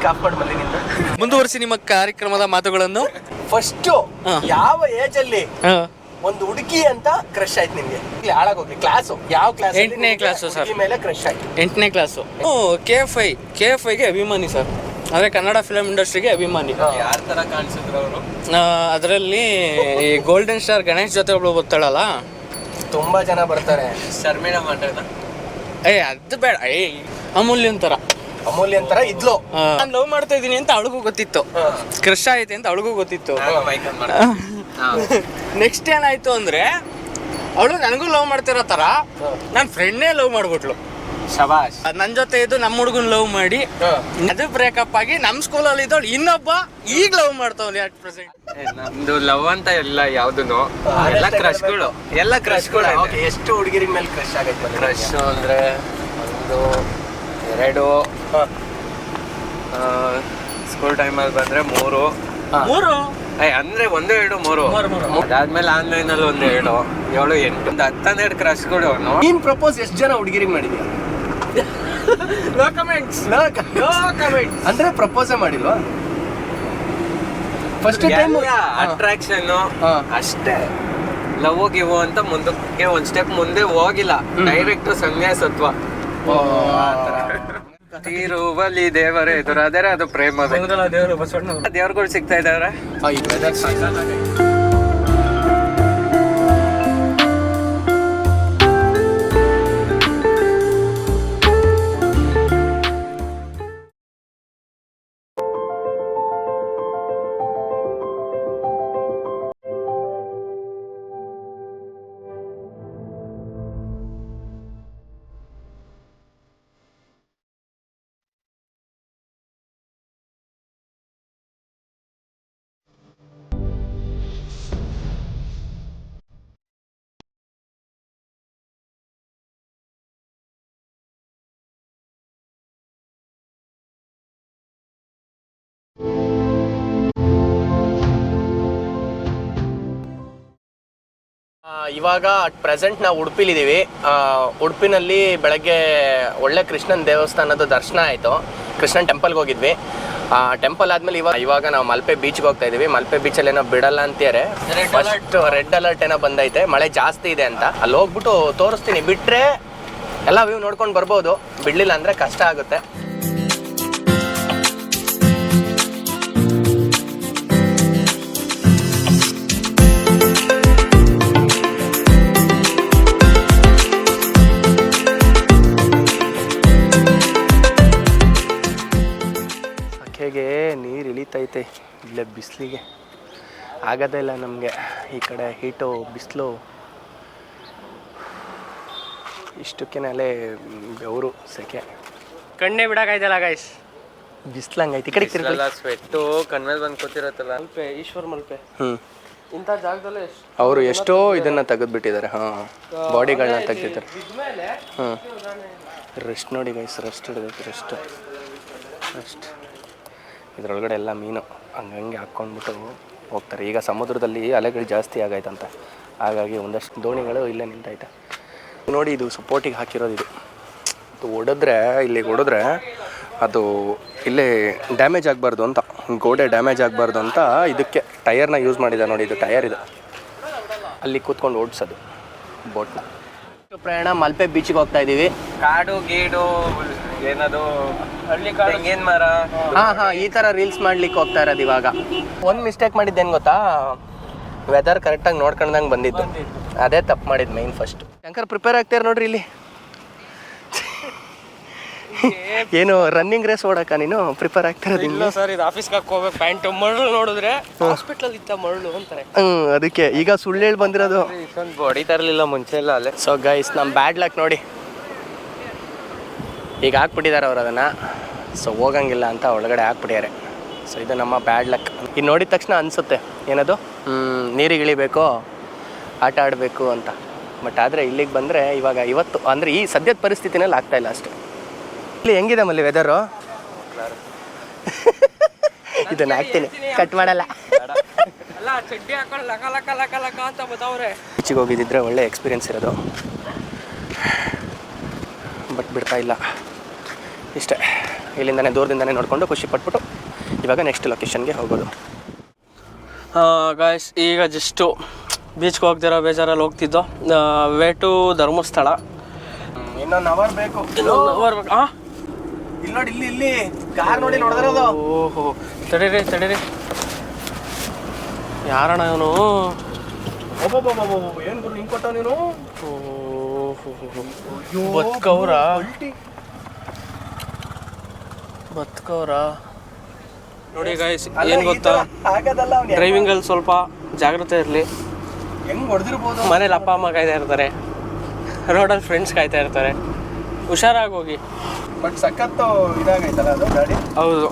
Mic of ಮಾಡಿ ಬಂದಿನಿಂದ ಮುಂದುವರಿಸಿ ನಿಮ್ಮ ಕಾರ್ಯಕ್ರಮದ ಮಾತುಗಳನ್ನು. ಫಸ್ಟ್ ಯಾವ ಏಜ್ ಅಲ್ಲಿ ಒಂದು ಹುಡುಗಿ ಅಂತ ಕ್ರಶ್ ಆಯ್ತು ನಿಮ್ಗೆ? ಇಲ್ಲಿ ಹಾಳಾಗೋಗ್ಲಿ ಕ್ಲಾಸು, ಯಾವ ಕ್ಲಾಸ್? 8ನೇ ಕ್ಲಾಸು ಸರ್. ಮೇಲೆ ಕ್ರಶ್ ಆಯ್ತು 8ನೇ ಕ್ಲಾಸು. KFIಗೆ ಅಭಿಮಾನಿ ಸರ್, ಅಂದರೆ ಕನ್ನಡ ಫಿಲಮ್ ಇಂಡಸ್ಟ್ರಿಗೆ ಅಭಿಮಾನಿ. ಯಾರ ಥರ ಕಾಣಿಸಿದ್ರು ಅವರು? ಅದರಲ್ಲಿ ಈ ಗೋಲ್ಡನ್ ಸ್ಟಾರ್ ಗಣೇಶ್ ಜೊತೆ ಒಬ್ಳು ಬರ್ತಾಳಲ್ಲ, ತುಂಬಾ ಜನ ಬರ್ತಾರೆ. ಶರ್ಮಿಳಾ ಮಾತಾಡ ಅದು ಬೇಡ, ಅಮೂಲ್ಯ ಅಂತಾರ. ಅಮೂಲ್ಯ ಅಂತಾರ ಇದ್ಲು. ನಾನು ಲವ್ ಮಾಡ್ತಾ ಇದ್ದೀನಿ ಅಂತ ಅವಳಿಗೂ ಗೊತ್ತಿತ್ತು, ಕ್ರಶ್ ಐತೆ ಅಂತ ಅವಳಿಗೂ ಗೊತ್ತಿತ್ತು. ನೆಕ್ಸ್ಟ್ ಏನಾಯ್ತು ಅಂದ್ರೆ ಅವಳು ನನಗೂ ಲವ್ ಮಾಡ್ತಿರೋ ತರ ನನ್ನ ಫ್ರೆಂಡ್ನೇ ಲವ್ ಮಾಡ್ಬಿಟ್ಲು. ಶಬಾಷ್. ನನ್ನ ಜೊತೆ ಇದ್ದು ನಮ್ಮ ಹುಡುಗನ್ ಲವ್ ಮಾಡಿ ಅದು ಬ್ರೇಕಪ್ ಆಗಿ ನಮ್ಮ ಸ್ಕೂಲಲ್ಲಿ ಇದ್ದವಳು ಇನ್ನೊಬ್ಬ ಈಗ ಲವ್ ಮಾಡ್ತಾವಲ್ಲಿ ಅಟ್ ಪ್ರೆಸೆಂಟ್. ನಮ್ದು ಲವ್ ಅಂತ ಎಲ್ಲ ಯಾವ್ದು ಎಲ್ಲ ಕ್ರಶ್ಗಳು, ಎಲ್ಲ ಕ್ರಶ್ಗಳು. ಎಷ್ಟು ಹುಡುಗಿರ ಮೇಲೆ ಕ್ರಶ್ ಆಗೈತೆ? ಕ್ರಶ್ ಅಂದ್ರೆ 1 2 ಸ್ಕೂಲ್ ಟೈಮಲ್ಲಿ ಬಂದ್ರೆ 3 ಅಂದ್ರೆ 1 2 3. ಅದಾದ್ಮೇಲೆ ಆನ್ಲೈನ್ ಅಲ್ಲಿ 1 2 7 8 ಒಂದು 10 ಕ್ರಶ್ಗಳು. ನೀನ್ ಪ್ರಪೋಸ್ ಎಷ್ಟು ಜನ ಹುಡುಗಿರಿಗೆ ಮಾಡಿದ್ಯಾ? No comments. ಅಂದ್ರೆ ಪ್ರಪೋಸೇ ಮಾಡಿಲ್ವಾ? ಫಸ್ಟ್ ಟೈಮ್ ಅಟ್ರಾಕ್ಷನ್ ಅಷ್ಟೇ. ಲವ್ ಗಿವ್ ಅಂತ ಮುಂದಕ್ಕೆ ಒಂದ್ ಸ್ಟೆಪ್ ಮುಂದೆ ಹೋಗಿಲ್ಲ, ಡೈರೆಕ್ಟ್ ಸನ್ಯಾಸತ್ವ. ತೀರುವಲ್ಲಿ ದೇವರ ಎದುರಾದರೆ ಅದು ಪ್ರೇಮ. ದೇವ್ರುಗಳು ಸಿಗ್ತಾ ಇದಾರೆ. ಇವಾಗ ಅಟ್ ಪ್ರೆಸೆಂಟ್ ನಾವು ಉಡುಪಿಲಿದ್ದೀವಿ. ಉಡುಪಿನಲ್ಲಿ ಬೆಳಗ್ಗೆ ಒಳ್ಳೆ ಕೃಷ್ಣನ ದೇವಸ್ಥಾನದ ದರ್ಶನ ಆಯಿತು. ಕೃಷ್ಣನ್ ಟೆಂಪಲ್ಗೆ ಹೋಗಿದ್ವಿ. ಟೆಂಪಲ್ ಆದಮೇಲೆ ಇವಾಗ ನಾವು ಮಲ್ಪೆ ಬೀಚ್ಗೆ ಹೋಗ್ತಾ ಇದ್ದೀವಿ. ಮಲ್ಪೆ ಬೀಚಲ್ಲಿ ಏನೋ ಬಿಡಲ್ಲ ಅಂತಾರೆ. ಫಸ್ಟ್ ರೆಡ್ ಅಲರ್ಟ್ ಏನೋ ಬಂದೈತೆ, ಮಳೆ ಜಾಸ್ತಿ ಇದೆ ಅಂತ. ಅಲ್ಲಿ ಹೋಗ್ಬಿಟ್ಟು ತೋರಿಸ್ತೀನಿ. ಬಿಟ್ಟರೆ ಎಲ್ಲ ವ್ಯೂ ನೋಡ್ಕೊಂಡು ಬರ್ಬೋದು, ಬಿಡಲಿಲ್ಲ ಅಂದರೆ ಕಷ್ಟ ಆಗುತ್ತೆ. ಹೇಗೆ ನೀರು ಇಳಿತೈತೆ ಇಲ್ಲೇ ಬಿಸಿಲಿಗೆ ಆಗೋದೇ ಇಲ್ಲ ನಮಗೆ. ಈ ಕಡೆ ಹೀಟು ಬಿಸಿಲು ಇಷ್ಟಕ್ಕೇನಲ್ಲೇ ಬೆವರು ಸೆಕೆ ಕಣ್ಣೇ ಬಿಡೋಕಾಯ್ತಲ್ಲ ಗೈಸ್, ಬಿಸಿಲಂಗೈತಿ. ಈ ಕಡೆ ಸ್ವೆಟ್ಟು ಕಣ್ಮೇಲೆ ಬಂದು ಕೂತಿರತ್ತಲ್ಲ. ಮಲ್ಪೆ ಈಶ್ವರ್ ಮಲ್ಪೆ ಇಂಥ ಜಾಗದಲ್ಲೇ ಅವರು ಎಷ್ಟೋ ಇದನ್ನು ತೆಗೆದುಬಿಟ್ಟಿದ್ದಾರೆ. ಬಾಡಿಗಳನ್ನ ತೆಗೆದಿದ್ದಾರೆ. ರೆಸ್ಟ್ ನೋಡಿ ಗೈಸ್, ರೆಸ್ಟ್ ಹಿಡಿದೈತಿ. ರೆಸ್ಟ್ ಇದರೊಳಗಡೆ ಎಲ್ಲ ಮೀನು ಹಂಗಂಗೆ ಹಾಕ್ಕೊಂಡ್ಬಿಟ್ಟು ಹೋಗ್ತಾರೆ. ಈಗ ಸಮುದ್ರದಲ್ಲಿ ಅಲೆಗಳು ಜಾಸ್ತಿ ಆಗೈತಂತೆ, ಹಾಗಾಗಿ ಒಂದಷ್ಟು ದೋಣಿಗಳು ಇಲ್ಲೇ ನಿಂತೈತೆ ನೋಡಿ. ಇದು ಸಪೋರ್ಟಿಗೆ ಹಾಕಿರೋದು. ಇದು ಇಲ್ಲಿಗೆ ಹೊಡೆದ್ರೆ ಅದು ಇಲ್ಲೇ ಡ್ಯಾಮೇಜ್ ಆಗಬಾರ್ದು ಅಂತ, ಗೋಡೆ ಡ್ಯಾಮೇಜ್ ಆಗಬಾರ್ದು ಅಂತ ಇದಕ್ಕೆ ಟಯರ್ನ ಯೂಸ್ ಮಾಡಿದೆ ನೋಡಿ. ಇದು ಟಯರ್ ಇದೆ, ಅಲ್ಲಿ ಕೂತ್ಕೊಂಡು ಓಡಿಸೋದು ಬೋಟ್ನ. ಪ್ರಯಾಣ ಮಲ್ಪೆ ಬೀಚಿಗೆ ಹೋಗ್ತಾ ಇದ್ದೀವಿ. ಕಾಡು ಗೀಡು ಏನದು ತೆಂಗಿನ ಮರ ಈ ಥರ ರೀಲ್ಸ್ ಮಾಡ್ಲಿಕ್ಕೆ ಹೋಗ್ತಾ ಇರೋದು. ಇವಾಗ ಒಂದು ಮಿಸ್ಟೇಕ್ ಮಾಡಿದ್ದೇನು ಗೊತ್ತಾ? ವೆದರ್ ಕರೆಕ್ಟಾಗಿ ನೋಡ್ಕೊಂಡಂಗೆ ಬಂದಿದ್ದು, ಅದೇ ತಪ್ಪು ಮಾಡಿದ್ದು ಮೈನ್ ಫಸ್ಟ್. ಶಂಕರ್ ಪ್ರಿಪೇರ್ ಆಗ್ತಾರೆ ನೋಡ್ರಿ ಇಲ್ಲಿ. ಏನು ರನ್ನಿಂಗ್ ರೇಸ್ ಓಡಕ್ಕ ನೀನು ಪ್ರಿಪೇರ್ ಆಗ್ತಿರೋದು? ಇಲ್ಲ ಸರ್, ಇದು ಆಫೀಸ್ಗೆ ಹಾಕೋಬೇಕು ಪ್ಯಾಂಟು. ಮರಳು ನೋಡಿದ್ರೆ ಹಾಸ್ಪಿಟ್ಲಲ್ಲಿ ಇತ್ತ ಮರಳು ಅಂತಾರೆ. ಅದಕ್ಕೆ ಈಗ ಸುಳ್ಳು ಹೇಳಿ ಬಂದಿರೋದು. ಇಷ್ಟೊಂದು ಬಾಡಿ ತರಲಿಲ್ಲ ಮುಂಚೆ ಎಲ್ಲ ಅಲ್ಲೇ. ಸೊ ಗೈಸ್, ನಮ್ಮ ಬ್ಯಾಡ್ ಲಕ್ ನೋಡಿ, ಈಗ ಹಾಕ್ಬಿಟ್ಟಿದ್ದಾರೆ ಅವ್ರು ಅದನ್ನು. ಸೊ ಹೋಗಂಗಿಲ್ಲ ಅಂತ ಒಳಗಡೆ ಹಾಕ್ಬಿಟ್ಟಿದ್ದಾರೆ. ಸೊ ಇದು ನಮ್ಮ ಬ್ಯಾಡ್ ಲಕ್. ಇದು ನೋಡಿದ ತಕ್ಷಣ ಅನಿಸುತ್ತೆ ಏನದು ನೀರಿಗೆ ಇಳಿಬೇಕು, ಆಟ ಆಡಬೇಕು ಅಂತ. ಬಟ್ ಆದರೆ ಇಲ್ಲಿಗೆ ಬಂದರೆ ಇವತ್ತು ಅಂದರೆ ಈ ಸದ್ಯದ ಪರಿಸ್ಥಿತಿನಲ್ಲಿ ಆಗ್ತಾಯಿಲ್ಲ ಅಷ್ಟೇ. ಇಲ್ಲಿ ಹೆಂಗಿದೆ ಮಲ್ಲಿ ವೆದರು? ಇದನ್ನು ಹಾಕ್ತೀನಿ, ಕಟ್ ಮಾಡಲ್ಲ. ಬೀಚಿಗೆ ಹೋಗಿದ್ದಿದ್ರೆ ಒಳ್ಳೆ ಎಕ್ಸ್ಪೀರಿಯನ್ಸ್ ಇರೋದು, ಬಟ್ ಬಿಡ್ತಾ ಇಲ್ಲ ಇಷ್ಟೇ. ಇಲ್ಲಿಂದನೇ ದೂರದಿಂದನೇ ನೋಡಿಕೊಂಡು ಖುಷಿ ಪಟ್ಬಿಟ್ಟು ಇವಾಗ ನೆಕ್ಸ್ಟ್ ಲೊಕೇಶನ್ಗೆ ಹೋಗೋದು. ಗಾಯ್ಸ್ ಈಗ ಜಸ್ಟು ಬೀಚ್ಗೆ ಹೋಗ್ತಿರೋ ಬೇಜಾರಲ್ಲಿ ಹೋಗ್ತಿದ್ದೋ ವೇ ಟು ಧರ್ಮಸ್ಥಳ. ಇನ್ನೊಂದು ಅವರ್ ಬೇಕು. ಹಾಂ ಇಲ್ಲಿ ನೋಡಿ, ಇಲ್ಲಿ ಕಾರ್ ನೋಡಿ ನೋಡಿದ್ರದು. ಓಹೋ ತಡೀರಿ ಯಾರಣ್ಣ ಇವನು? ಏನು ಗುರು ಹಿಂಗೆ ಕೊಟ್ಟ ನೀನು? ಬದುಕವ್ರ ನೋಡಿ ಗಾಯ್ಸ್, ಏನು ಗೊತ್ತಾ, ಡ್ರೈವಿಂಗಲ್ಲಿ ಸ್ವಲ್ಪ ಜಾಗ್ರತೆ ಇರಲಿ. ಹೆಂಗೆ ಹೊಡೆದಿರ್ಬೋದು. ಮನೇಲಿ ಅಪ್ಪ ಅಮ್ಮ ಕಾಯ್ತಾ ಇರ್ತಾರೆ, ರೋಡಲ್ಲಿ ಫ್ರೆಂಡ್ಸ್ ಕಾಯ್ತಾ ಇರ್ತಾರೆ, ಹುಷಾರಾಗಿ ಹೋಗಿ. ಬಟ್ ಸಖತ್ತು ಇದಾಗೈತಲ್ಲ ಅದು ಗಾಡಿ. ಹೌದು.